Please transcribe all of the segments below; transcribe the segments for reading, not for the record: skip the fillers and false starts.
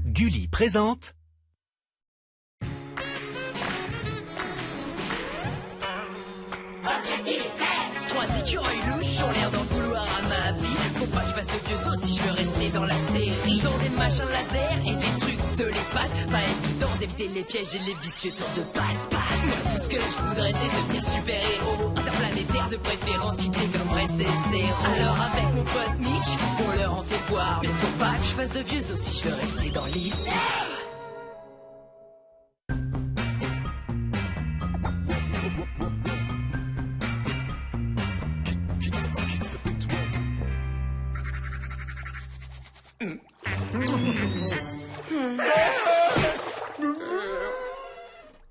Gulli présente. Trois écureuils louches ont l'air d'en vouloir à ma vie. Faut pas que je fasse de vieux os si je veux rester dans la série. Ils ont des machins laser et des trucs de l'espace. Pas évident d'éviter les pièges et les vicieux tours de passe-passe. Moi, tout ce que je voudrais, c'est devenir super-héros interplanétaire de préférence qui dégommerait ses zéros. Alors avec mon pote Mitch, on leur en fait voir. Mais faut pas que je fasse de vieux os si je veux rester dans l'histoire.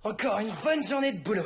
Encore une bonne journée de boulot.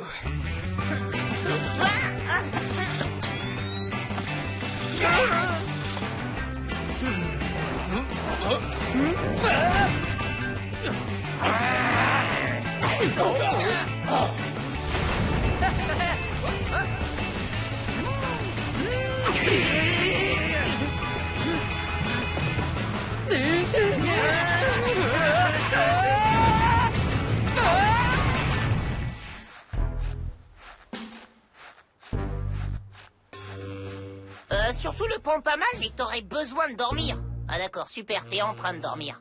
Surtout le pont pas mal, mais t'aurais besoin de dormir. Ah d'accord, super, t'es en train de dormir.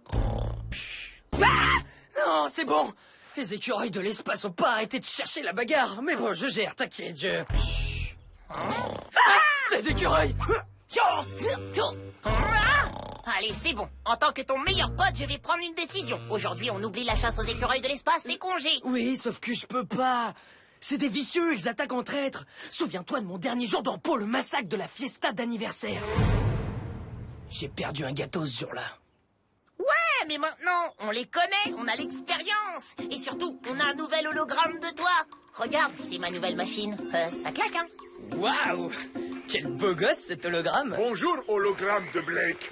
Ah non, c'est bon. Les écureuils de l'espace ont pas arrêté de chercher la bagarre. Mais bon, je gère, t'inquiète, je... Des écureuils. Allez, c'est bon. En tant que ton meilleur pote, je vais prendre une décision. Aujourd'hui, on oublie la chasse aux écureuils de l'espace, c'est congé. Oui, sauf que je peux pas. C'est des vicieux, ils attaquent en traître. Souviens-toi de mon dernier jour de repos, le massacre de la fiesta d'anniversaire. J'ai perdu un gâteau ce jour-là. Ouais, mais maintenant, on les connaît, on a l'expérience. Et surtout, on a un nouvel hologramme de toi. Regarde, c'est ma nouvelle machine. Ça claque, hein? Waouh! Quel beau gosse, cet hologramme. Bonjour, hologramme de Blake.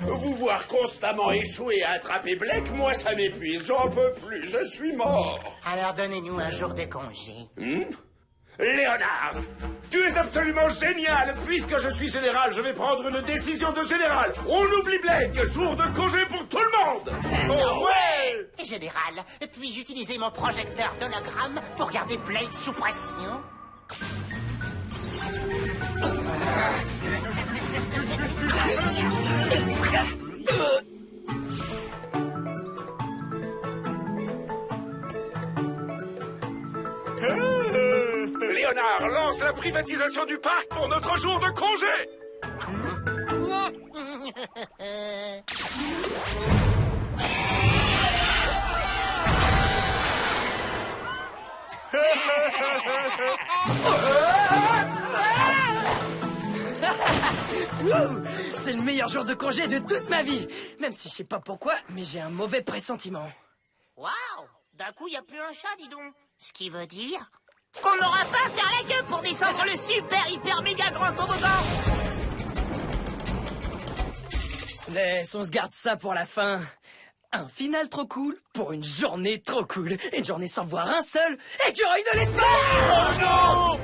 Vous voir constamment échouer à attraper Blake, moi ça m'épuise, j'en peux plus, je suis mort. Alors donnez-nous un jour de congé. Léonard, tu es absolument génial. Puisque je suis général, je vais prendre une décision de général. On oublie Blake, jour de congé pour tout le monde. Oh ouais! Général, puis-je utiliser mon projecteur d'hologramme pour garder Blake sous pression? Léonard, lance la privatisation du parc pour notre jour de congé. C'est le meilleur jour de congé de toute ma vie. Même si je sais pas pourquoi, mais j'ai un mauvais pressentiment. Waouh! D'un coup, y a plus un chat, dis donc. Ce qui veut dire qu'on n'aura pas à faire la queue pour descendre le super hyper méga grand toboggan. Laisse, on se garde ça pour la fin. Un final trop cool pour une journée trop cool. Une journée sans voir un seul écureuil de l'espace. Oh non!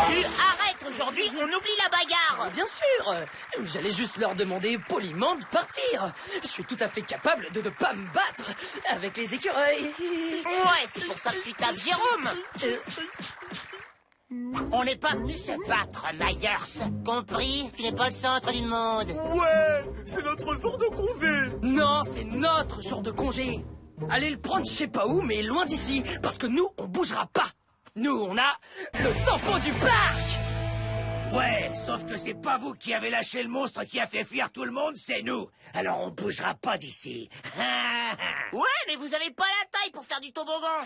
Tu arrêtes aujourd'hui, on oublie la bagarre. Bien sûr. J'allais juste leur demander poliment de partir. Je suis tout à fait capable de ne pas me battre avec les écureuils. Ouais, c'est pour ça que tu tapes Jérôme. On n'est pas venu se battre, Myers. Compris? Tu n'es pas le centre du monde. Ouais, c'est notre jour de congé. Non, c'est notre jour de congé. Allez le prendre je sais pas où, mais loin d'ici. Parce que nous, on bougera pas. Nous, on a le tampon du parc. Ouais, sauf que c'est pas vous qui avez lâché le monstre qui a fait fuir tout le monde, c'est nous. Alors on bougera pas d'ici. Ouais, mais vous avez pas la taille pour faire du toboggan.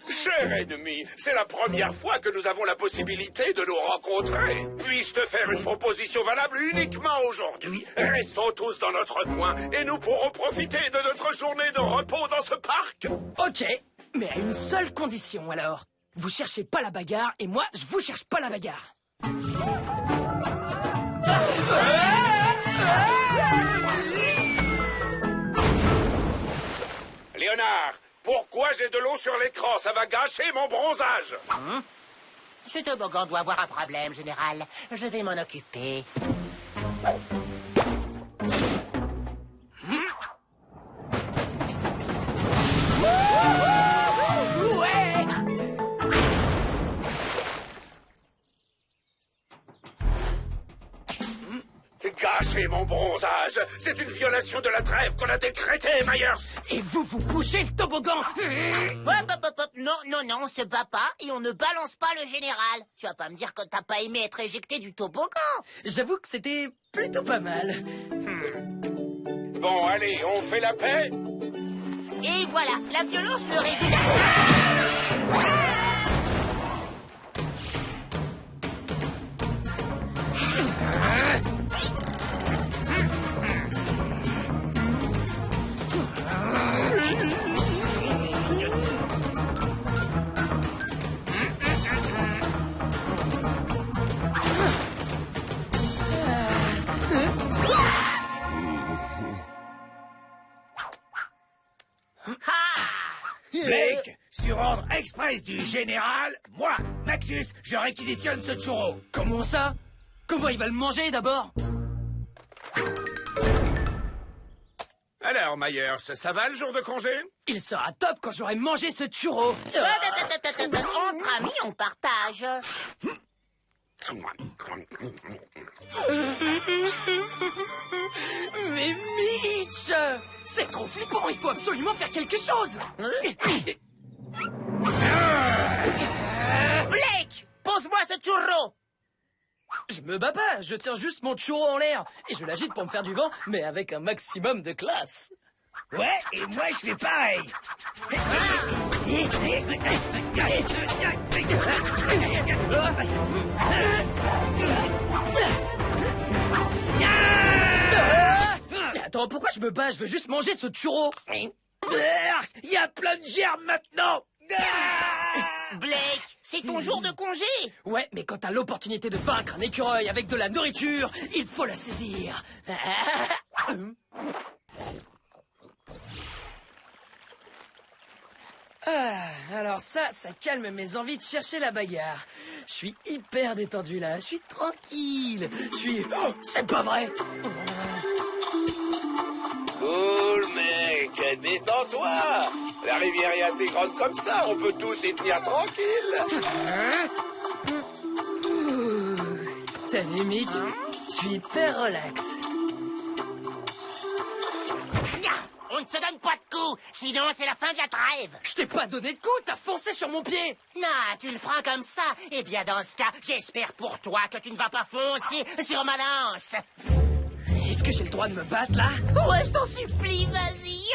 Cher ennemi, c'est la première fois que nous avons la possibilité de nous rencontrer. Puis-je te faire une proposition valable uniquement aujourd'hui? Restons tous dans notre coin et nous pourrons profiter de notre journée de repos dans ce parc. Ok, mais à une seule condition alors. Vous cherchez pas la bagarre et moi, je vous cherche pas la bagarre. Léonard, Pourquoi j'ai de l'eau sur l'écran? Ça va gâcher mon bronzage. Ce toboggan doit avoir un problème, général. Je vais m'en occuper. Ouais! Gâcher mon bronzage, c'est une violation de la trêve qu'on a décrétée, Myers. Et vous bouchez le toboggan! Hop, hop, hop, hop. Non, non, non, on se bat pas et on ne balance pas le général. Tu vas pas me dire que t'as pas aimé être éjecté du toboggan. J'avoue que c'était plutôt pas mal. Bon, allez, on fait la paix. Et voilà, la violence le résultat. Blake, sur ordre express du général, moi, Maxus, je réquisitionne ce churro. Comment ça? Comment il va le manger d'abord? Alors, Myers, ça va le jour de congé? Il sera top quand j'aurai mangé ce churro. Entre amis, on partage. Mais Mitch! C'est trop flippant, il faut absolument faire quelque chose! Blake, pose-moi ce churro. Je me bats pas, je tiens juste mon churro en l'air et je l'agite pour me faire du vent, mais avec un maximum de classe. Ouais, et moi je fais pareil. Attends, pourquoi je me bats? Je veux juste manger ce churro. Il y a plein de germes maintenant. Blake, c'est ton jour de congé. Ouais, mais quand t'as l'opportunité de vaincre un écureuil avec de la nourriture, il faut la saisir. Alors ça calme mes envies de chercher la bagarre. Je suis hyper détendu là, je suis tranquille. Je suis... Oh, c'est pas vrai. Cool, mec, détends-toi. La rivière est assez grande comme ça, on peut tous y tenir tranquille. T'as vu, Mitch? Je suis hyper relax. On ne se donne pas de coups, sinon c'est la fin de la trêve. Je t'ai pas donné de coup, t'as foncé sur mon pied. Non, tu le prends comme ça. Eh bien, dans ce cas, j'espère pour toi que tu ne vas pas foncer sur ma lance. Est-ce que j'ai le droit de me battre, là? Ouais, je t'en supplie, vas-y.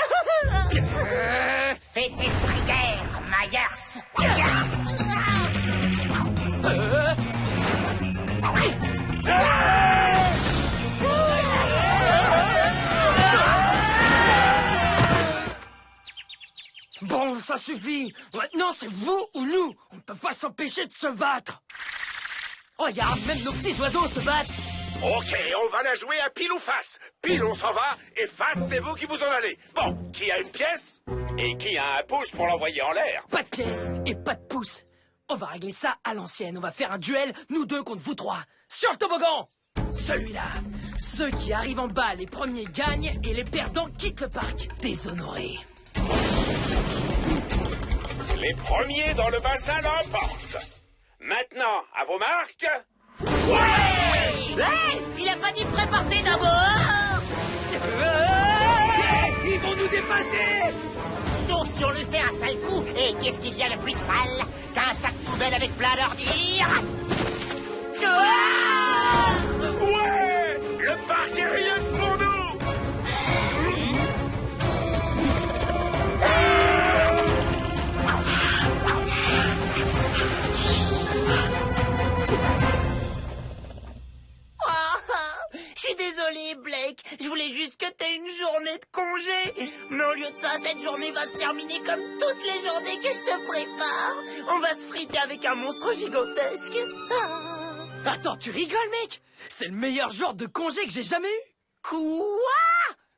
Fais tes prières, Myers. Bon, ça suffit. Maintenant, c'est vous ou nous. On ne peut pas s'empêcher de se battre. Regarde, même nos petits oiseaux se battent. Ok, on va la jouer à pile ou face. Pile, on s'en va, et face, c'est vous qui vous en allez. Bon, qui a une pièce? Et qui a un pouce pour l'envoyer en l'air? Pas de pièces et pas de pouces. On va régler ça à l'ancienne. On va faire un duel, nous deux contre vous trois. Sur le toboggan! Celui-là. Ceux qui arrivent en bas, les premiers gagnent et les perdants quittent le parc. Déshonorés. Les premiers dans le bassin l'emportent. Maintenant, à vos marques. Hey, il a pas dit de préparer d'abord. Ils vont nous dépasser. Sauf si on lui fait un sale coup. Et qu'est-ce qu'il y a de plus sale qu'un sac poubelle avec plein d'ordures? Ouais! Le parc est rien pour nous! Je suis désolé, Blake. Je voulais juste que t'aies une journée de congé. Mais au lieu de ça, cette journée va se terminer comme toutes les journées que je te prépare. On va se friter avec un monstre gigantesque. Attends, tu rigoles, mec? C'est le meilleur jour de congé que j'ai jamais eu. Quoi?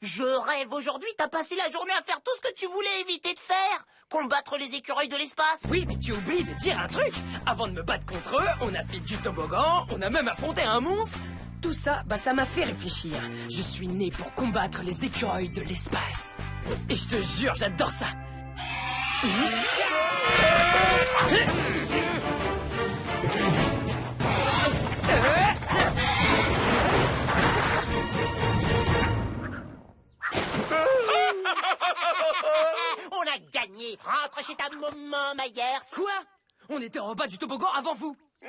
Je rêve aujourd'hui, t'as passé la journée à faire tout ce que tu voulais éviter de faire. Combattre les écureuils de l'espace? Oui, mais tu oublies de dire un truc. Avant de me battre contre eux, on a fait du toboggan, on a même affronté un monstre. Tout ça, ça m'a fait réfléchir. Je suis né pour combattre les écureuils de l'espace. Et je te jure, j'adore ça. On a gagné. Rentre chez ta maman, Myers. Quoi? On était en bas du toboggan avant vous. Non.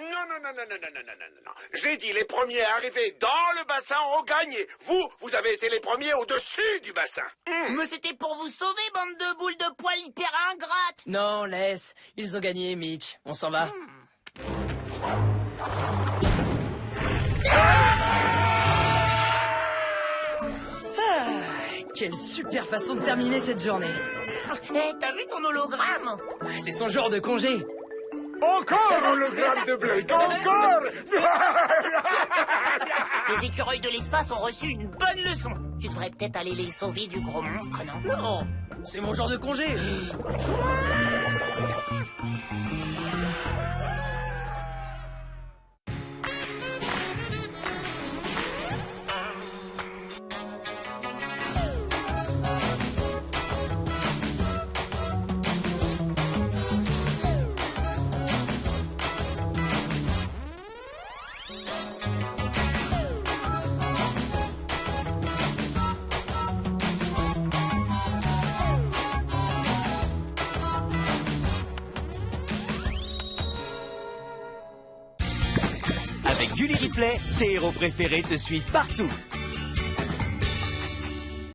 J'ai dit les premiers arrivés dans le bassin ont gagné. Vous avez été les premiers au-dessus du bassin. Mais c'était pour vous sauver, bande de boules de poils hyper ingrates. Non, laisse. Ils ont gagné, Mitch. On s'en va. Quelle super façon de terminer cette journée. Eh, t'as vu ton hologramme? C'est son jour de congé. Encore l'hologramme de Blake, encore. Les écureuils de l'espace ont reçu une bonne leçon. Tu devrais peut-être aller les sauver du gros monstre, non? Non, c'est mon jour de congé. Avec Gulli Replay, tes héros préférés te suivent partout.